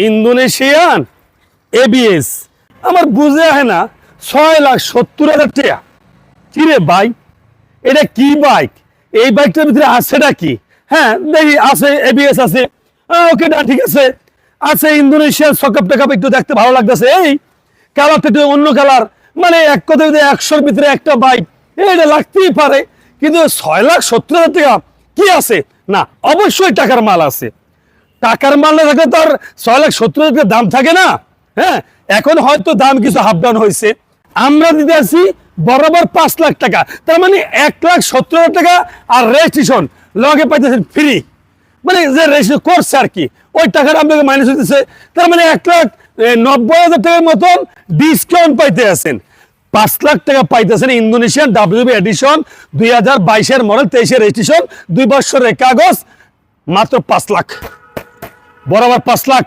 Indonesian ABS আমার বুঝে হয় না 6,70,000 টাকা। কি রে ভাই, এটা কি বাইক? এই বাইকটার ভিতরে আছেটা কি? হ্যাঁ দেখি আছে, এবিএস আছে, ওকে না ঠিক আছে, আছে ইন্দোনেশিয়ান সকাপ টাকাপ একটু দেখতে ভালো লাগতেছে, এই কালারটা একটু অন্য কালার, মানে এক কথা যদি 100-র ভিতরে একটা বাইক এটা লাগতেই পারে, কিন্তু 6,70,000 টাকা কি আছে? না, অবশ্যই টাকার মাল আছে। টাকার মাল না থাকলে তো আর 6,70,000 টাকা দাম থাকে না। হ্যাঁ, এখন হয়তো দাম কিছু হাফ ডাউন হয়েছে। আমরা দিতে আসি বরাবর 5 লাখ টাকা, তার মানে 1,70,000 টাকা, আর রেজিস্ট্রেশন লগে পাইতেছেন ফ্রি, মানে যে রেজিস্ট্রেশন করছে আর কি ওই টাকাটা আপনাকে মাইনাস হইতেছে, তার মানে 1,90,000 টাকার মতন ডিসকাউন্ট পাইতে আছেন। 5 লাখ টাকা পাইতেছেন ইন্দোনেশিয়ান ডাব্লিউবি এডিশন 2022-এর মডেল, 23-এর রেজিস্ট্রেশন, 2 বছরের কাগজ, মাত্র 5 লাখ, বরাবর 5 লাখ।